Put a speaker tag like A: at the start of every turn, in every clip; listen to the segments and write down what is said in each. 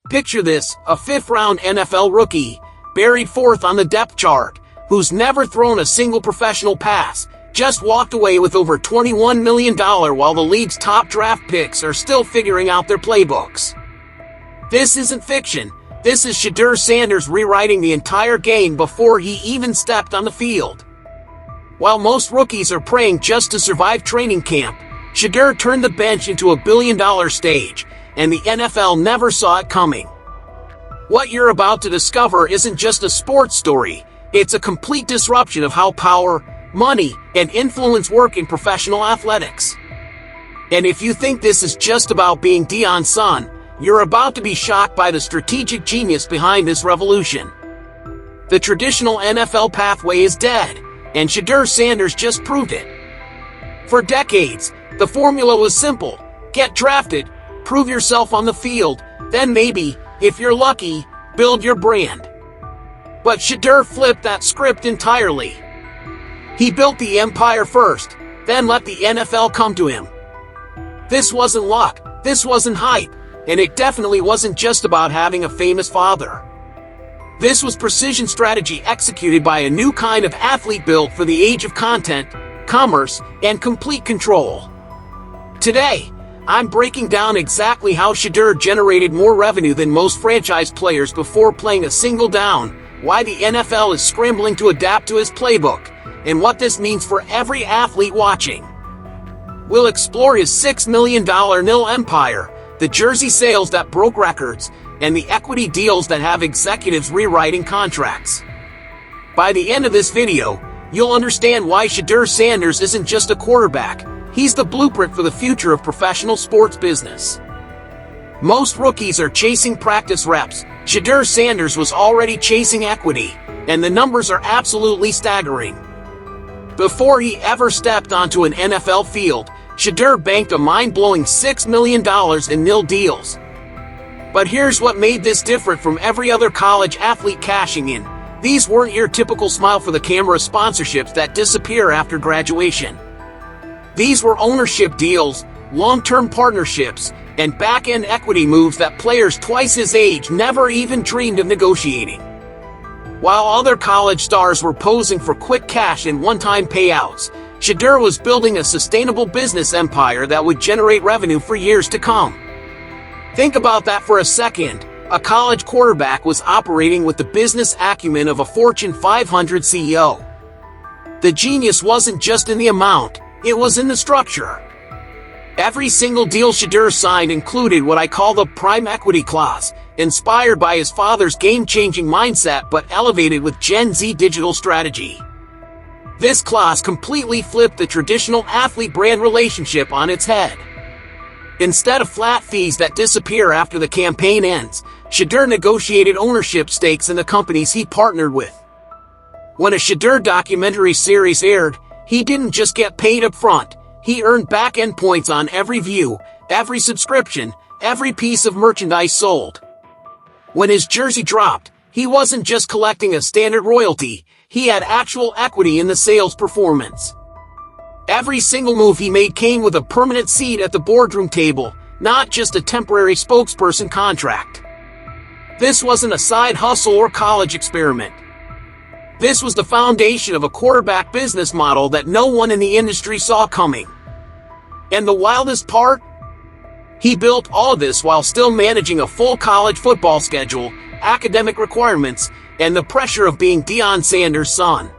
A: Picture this, a fifth-round NFL rookie, buried fourth on the depth chart, who's never thrown a single professional pass, just walked away with over $21 million while the league's top draft picks are still figuring out their playbooks. This isn't fiction. This is Shedeur Sanders rewriting the entire game before he even stepped on the field. While most rookies are praying just to survive training camp, Shedeur turned the bench into a billion-dollar stage, and the NFL never saw it coming. What you're about to discover isn't just a sports story, it's a complete disruption of how power, money, and influence work in professional athletics. And if you think this is just about being Deion's son, you're about to be shocked by the strategic genius behind this revolution. The traditional NFL pathway is dead, and Shedeur Sanders just proved it. For decades, the formula was simple: get drafted, prove yourself on the field, then maybe, if you're lucky, build your brand. But Shedeur flipped that script entirely. He built the empire first, then let the NFL come to him. This wasn't luck, this wasn't hype, and it definitely wasn't just about having a famous father. This was precision strategy executed by a new kind of athlete built for the age of content, commerce, and complete control. Today, I'm breaking down exactly how Shedeur generated more revenue than most franchise players before playing a single down, why the NFL is scrambling to adapt to his playbook, and what this means for every athlete watching. We'll explore his $6 million nil empire, the jersey sales that broke records, and the equity deals that have executives rewriting contracts. By the end of this video, you'll understand why Shedeur Sanders isn't just a quarterback, he's the blueprint for the future of professional sports business. Most rookies are chasing practice reps. Shedeur Sanders was already chasing equity, and the numbers are absolutely staggering. Before he ever stepped onto an NFL field, Shedeur banked a mind-blowing $6 million in nil deals. But here's what made this different from every other college athlete cashing in. These weren't your typical smile-for-the-camera sponsorships that disappear after graduation. These were ownership deals, long-term partnerships, and back-end equity moves that players twice his age never even dreamed of negotiating. While other college stars were posing for quick cash and one-time payouts, Shedeur was building a sustainable business empire that would generate revenue for years to come. Think about that for a second. A college quarterback was operating with the business acumen of a Fortune 500 CEO. The genius wasn't just in the amount, it was in the structure. Every single deal Shedeur signed included what I call the prime equity clause, inspired by his father's game-changing mindset but elevated with Gen Z digital strategy. This clause completely flipped the traditional athlete-brand relationship on its head. Instead of flat fees that disappear after the campaign ends, Shedeur negotiated ownership stakes in the companies he partnered with. When a Shedeur documentary series aired, he didn't just get paid up front, he earned back-end points on every view, every subscription, every piece of merchandise sold. When his jersey dropped, he wasn't just collecting a standard royalty, he had actual equity in the sales performance. Every single move he made came with a permanent seat at the boardroom table, not just a temporary spokesperson contract. This wasn't a side hustle or college experiment. This was the foundation of a quarterback business model that no one in the industry saw coming. And the wildest part? He built all of this while still managing a full college football schedule, academic requirements, and the pressure of being Deion Sanders' son.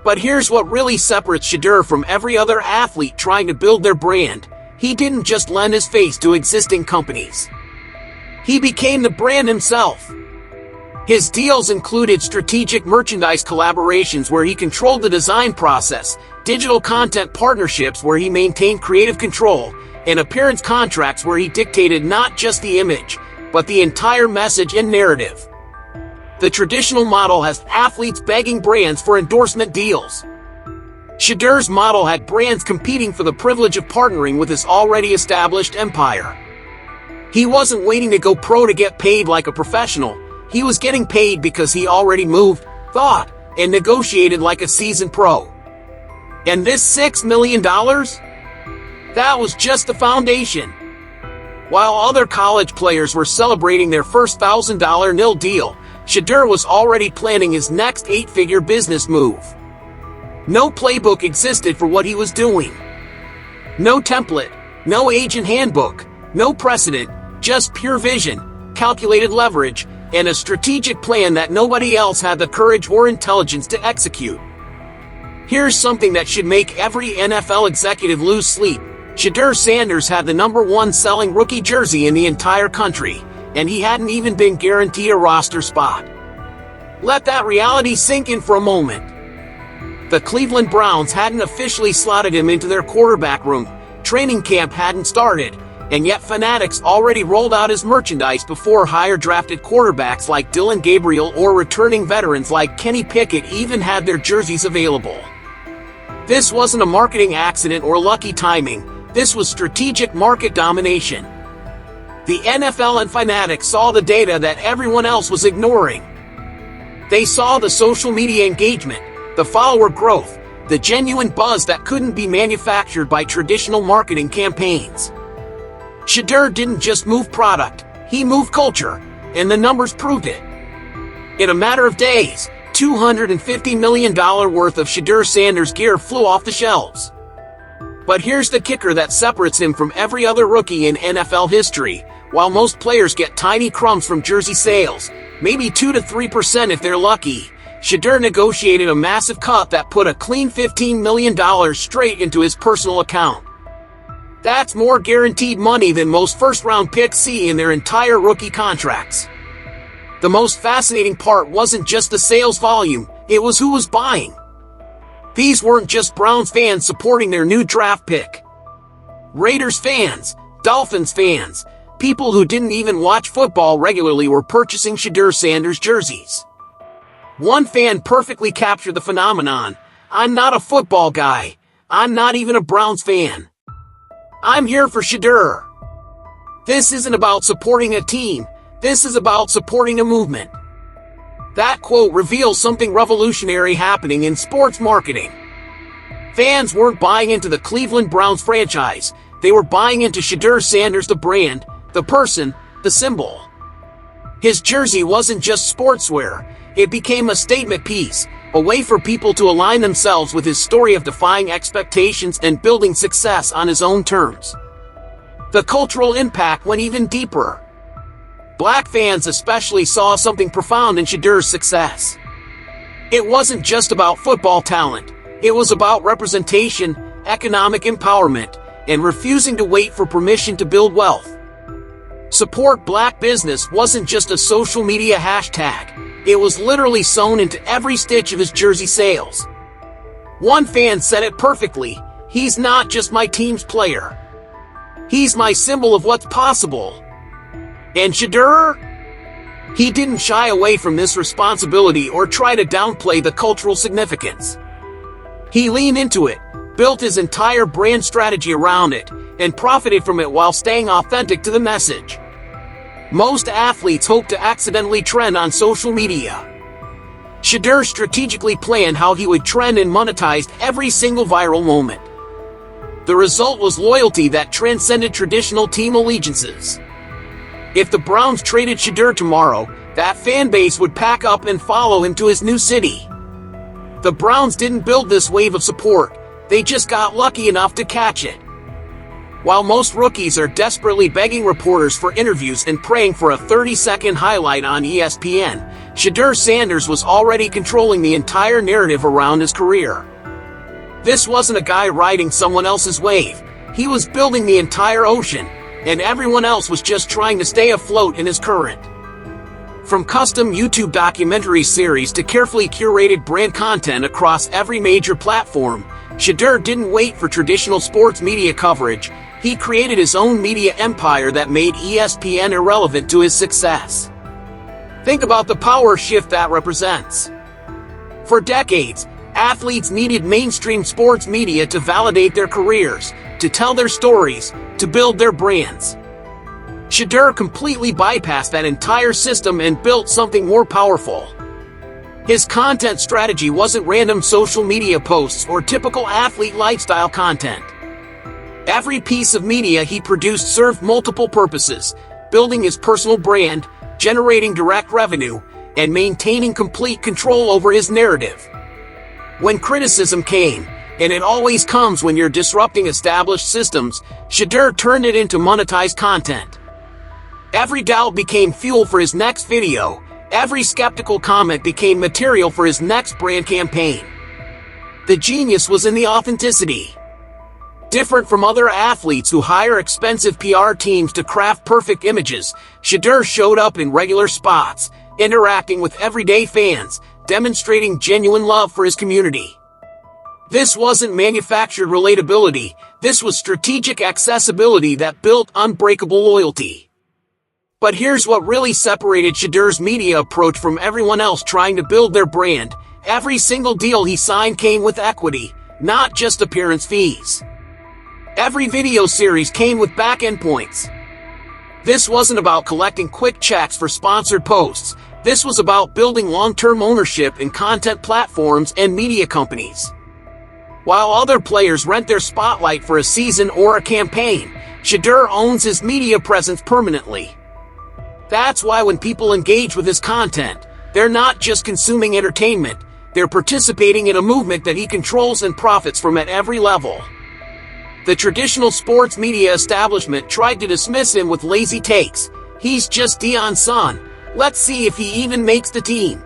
A: But here's what really separates Shedeur from every other athlete trying to build their brand. He didn't just lend his face to existing companies. He became the brand himself. His deals included strategic merchandise collaborations where he controlled the design process, digital content partnerships where he maintained creative control, and appearance contracts where he dictated not just the image, but the entire message and narrative. The traditional model has athletes begging brands for endorsement deals. Shedeur's model had brands competing for the privilege of partnering with his already established empire. He wasn't waiting to go pro to get paid like a professional. He was getting paid because he already moved, thought, and negotiated like a seasoned pro. And this $6 million? That was just the foundation. While other college players were celebrating their first $1,000 nil deal, Shedeur was already planning his next 8-figure business move. No playbook existed for what he was doing. No template, no agent handbook, no precedent, just pure vision, calculated leverage, and a strategic plan that nobody else had the courage or intelligence to execute. Here's something that should make every NFL executive lose sleep. Shedeur Sanders had the #1 selling rookie jersey in the entire country, and he hadn't even been guaranteed a roster spot. Let that reality sink in for a moment. The Cleveland Browns hadn't officially slotted him into their quarterback room, training camp hadn't started, and yet fanatics already rolled out his merchandise before higher drafted quarterbacks like Dillon Gabriel or returning veterans like Kenny Pickett even had their jerseys available. This wasn't a marketing accident or lucky timing. This was strategic market domination. The NFL and fanatics saw the data that everyone else was ignoring. They saw the social media engagement, the follower growth, the genuine buzz that couldn't be manufactured by traditional marketing campaigns. Shedeur didn't just move product, he moved culture, and the numbers proved it. In a matter of days, $250 million worth of Shedeur Sanders gear flew off the shelves. But here's the kicker that separates him from every other rookie in NFL history. While most players get tiny crumbs from jersey sales, maybe 2 to 3% if they're lucky, Shedeur negotiated a massive cut that put a clean $15 million straight into his personal account. That's more guaranteed money than most first-round picks see in their entire rookie contracts. The most fascinating part wasn't just the sales volume, it was who was buying. These weren't just Browns fans supporting their new draft pick. Raiders fans, Dolphins fans, people who didn't even watch football regularly were purchasing Shedeur Sanders jerseys. One fan perfectly captured the phenomenon. "I'm not a football guy. I'm not even a Browns fan. I'm here for Shedeur. This isn't about supporting a team. This is about supporting a movement." That quote reveals something revolutionary happening in sports marketing. Fans weren't buying into the Cleveland Browns franchise. They were buying into Shedeur Sanders, the brand, the person, the symbol. His jersey wasn't just sportswear. It became a statement piece, a way for people to align themselves with his story of defying expectations and building success on his own terms. The cultural impact went even deeper. Black fans especially saw something profound in Shedeur's success. It wasn't just about football talent. It was about representation, economic empowerment, and refusing to wait for permission to build wealth. Support Black business wasn't just a social media hashtag. It was literally sewn into every stitch of his jersey sales. One fan said it perfectly: "He's not just my team's player. He's my symbol of what's possible." And Shedeur? He didn't shy away from this responsibility or try to downplay the cultural significance. He leaned into it, built his entire brand strategy around it, and profited from it while staying authentic to the message. Most athletes hope to accidentally trend on social media. Shedeur strategically planned how he would trend and monetized every single viral moment. The result was loyalty that transcended traditional team allegiances. If the Browns traded Shedeur tomorrow, that fan base would pack up and follow him to his new city. The Browns didn't build this wave of support, they just got lucky enough to catch it. While most rookies are desperately begging reporters for interviews and praying for a 30-second highlight on ESPN, Shedeur Sanders was already controlling the entire narrative around his career. This wasn't a guy riding someone else's wave, he was building the entire ocean, and everyone else was just trying to stay afloat in his current. From custom YouTube documentary series to carefully curated brand content across every major platform, Shedeur didn't wait for traditional sports media coverage. He created his own media empire that made ESPN irrelevant to his success. Think about the power shift that represents. For decades, athletes needed mainstream sports media to validate their careers, to tell their stories, to build their brands. Shedeur completely bypassed that entire system and built something more powerful. His content strategy wasn't random social media posts or typical athlete lifestyle content. Every piece of media he produced served multiple purposes, building his personal brand, generating direct revenue, and maintaining complete control over his narrative. When criticism came, and it always comes when you're disrupting established systems, Shedeur turned it into monetized content. Every doubt became fuel for his next video. Every skeptical comment became material for his next brand campaign. The genius was in the authenticity. Different from other athletes who hire expensive PR teams to craft perfect images, Shedeur showed up in regular spots, interacting with everyday fans, demonstrating genuine love for his community. This wasn't manufactured relatability, this was strategic accessibility that built unbreakable loyalty. But here's what really separated Shedeur's media approach from everyone else trying to build their brand. Every single deal he signed came with equity, not just appearance fees. Every video series came with back-end points. This wasn't about collecting quick checks for sponsored posts. This was about building long-term ownership in content platforms and media companies. While other players rent their spotlight for a season or a campaign, Shedeur owns his media presence permanently. That's why when people engage with his content, they're not just consuming entertainment, they're participating in a movement that he controls and profits from at every level. The traditional sports media establishment tried to dismiss him with lazy takes. He's just Deion's son. Let's see if he even makes the team.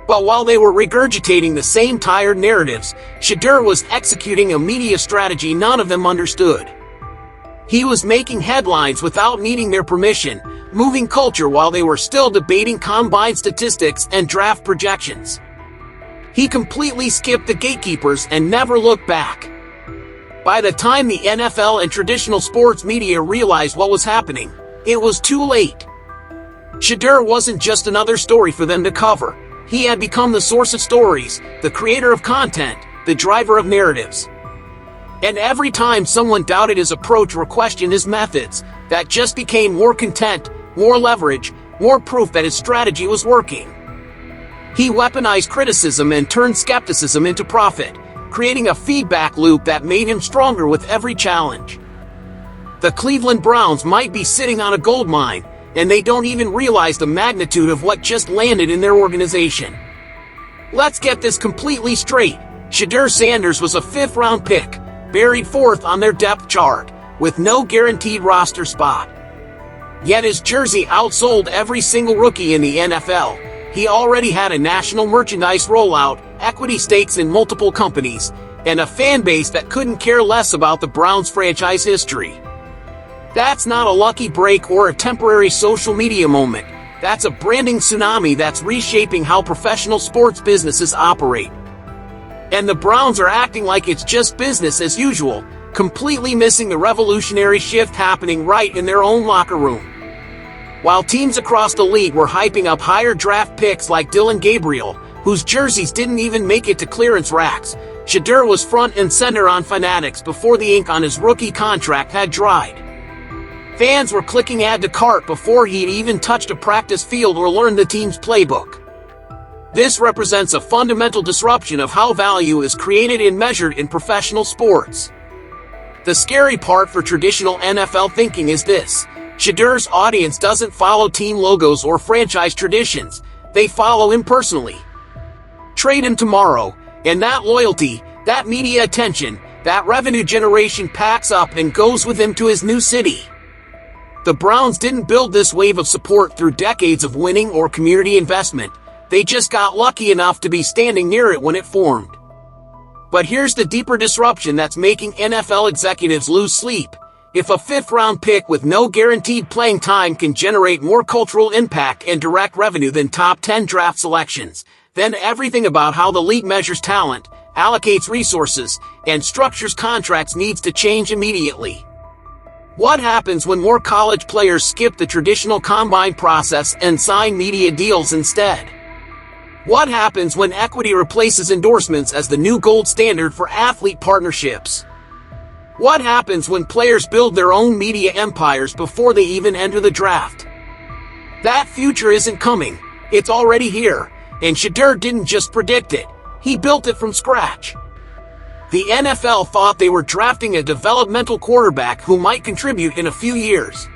A: But while they were regurgitating the same tired narratives, Shedeur was executing a media strategy none of them understood. He was making headlines without needing their permission, moving culture while they were still debating combine statistics and draft projections. He completely skipped the gatekeepers and never looked back. By the time the NFL and traditional sports media realized what was happening, it was too late. Shedeur wasn't just another story for them to cover. He had become the source of stories, the creator of content, the driver of narratives. And every time someone doubted his approach or questioned his methods, that just became more content, more leverage, more proof that his strategy was working. He weaponized criticism and turned skepticism into profit, creating a feedback loop that made him stronger with every challenge. The Cleveland Browns might be sitting on a gold mine, and they don't even realize the magnitude of what just landed in their organization. Let's get this completely straight. Shedeur Sanders was a fifth-round pick, buried fourth on their depth chart, with no guaranteed roster spot. Yet his jersey outsold every single rookie in the NFL. He already had a national merchandise rollout, equity stakes in multiple companies, and a fan base that couldn't care less about the Browns' franchise history. That's not a lucky break or a temporary social media moment. That's a branding tsunami that's reshaping how professional sports businesses operate. And the Browns are acting like it's just business as usual, completely missing the revolutionary shift happening right in their own locker room. While teams across the league were hyping up higher draft picks like Dillon Gabriel, whose jerseys didn't even make it to clearance racks, Shedeur was front and center on Fanatics before the ink on his rookie contract had dried. Fans were clicking add to cart before he'd even touched a practice field or learned the team's playbook. This represents a fundamental disruption of how value is created and measured in professional sports. The scary part for traditional NFL thinking is this: Shedeur's audience doesn't follow team logos or franchise traditions, they follow him personally. Trade him tomorrow, and that loyalty, that media attention, that revenue generation packs up and goes with him to his new city. The Browns didn't build this wave of support through decades of winning or community investment. They just got lucky enough to be standing near it when it formed. But here's the deeper disruption that's making NFL executives lose sleep. If a fifth-round pick with no guaranteed playing time can generate more cultural impact and direct revenue than top 10 draft selections, then everything about how the league measures talent, allocates resources, and structures contracts needs to change immediately. What happens when more college players skip the traditional combine process and sign media deals instead? What happens when equity replaces endorsements as the new gold standard for athlete partnerships? What happens when players build their own media empires before they even enter the draft? That future isn't coming, it's already here, and Shedeur didn't just predict it, he built it from scratch. The NFL thought they were drafting a developmental quarterback who might contribute in a few years.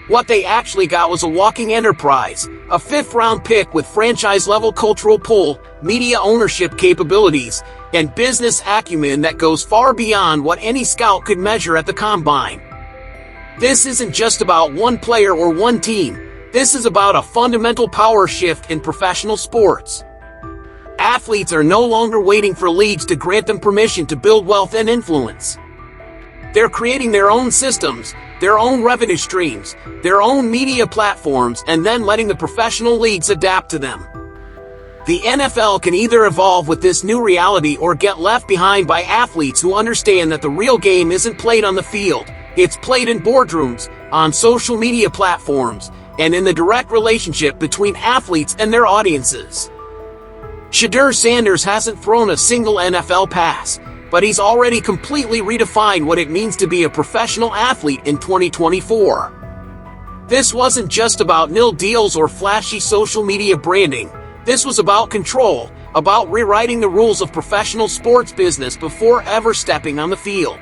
A: What they actually got was a walking enterprise, a fifth-round pick with franchise-level cultural pull, media ownership capabilities, and business acumen that goes far beyond what any scout could measure at the combine. This isn't just about one player or one team. This is about a fundamental power shift in professional sports. Athletes are no longer waiting for leagues to grant them permission to build wealth and influence. They're creating their own systems, their own revenue streams, their own media platforms, and then letting the professional leagues adapt to them. The NFL can either evolve with this new reality or get left behind by athletes who understand that the real game isn't played on the field, it's played in boardrooms, on social media platforms, and in the direct relationship between athletes and their audiences. Shedeur Sanders hasn't thrown a single NFL pass, but he's already completely redefined what it means to be a professional athlete in 2024. This wasn't just about nil deals or flashy social media branding. This was about control, about rewriting the rules of professional sports business before ever stepping on the field.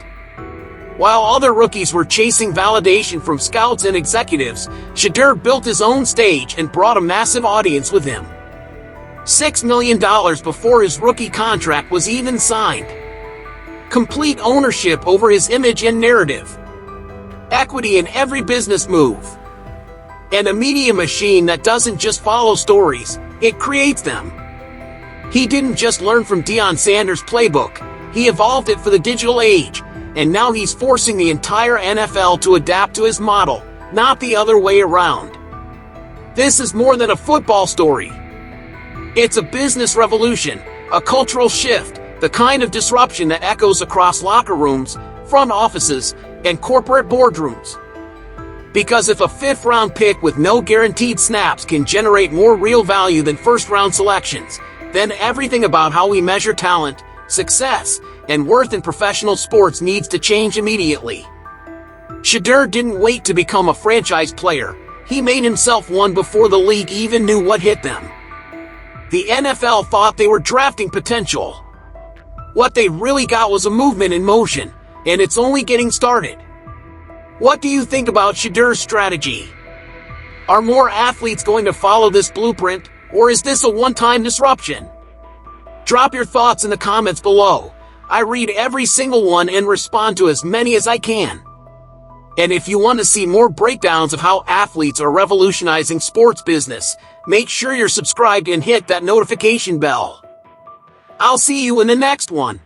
A: While other rookies were chasing validation from scouts and executives, Shedeur built his own stage and brought a massive audience with him. $6 million before his rookie contract was even signed. Complete ownership over his image and narrative. Equity in every business move. And a media machine that doesn't just follow stories, it creates them. He didn't just learn from Deion Sanders' playbook, he evolved it for the digital age, and now he's forcing the entire NFL to adapt to his model, not the other way around. This is more than a football story. It's a business revolution, a cultural shift, the kind of disruption that echoes across locker rooms, front offices, and corporate boardrooms. Because if a fifth-round pick with no guaranteed snaps can generate more real value than first-round selections, then everything about how we measure talent, success, and worth in professional sports needs to change immediately. Shedeur didn't wait to become a franchise player. He made himself one before the league even knew what hit them. The NFL thought they were drafting potential. What they really got was a movement in motion, and it's only getting started. What do you think about Shedeur's strategy? Are more athletes going to follow this blueprint, or is this a one-time disruption? Drop your thoughts in the comments below. I read every single one and respond to as many as I can. And if you want to see more breakdowns of how athletes are revolutionizing sports business, make sure you're subscribed and hit that notification bell. I'll see you in the next one.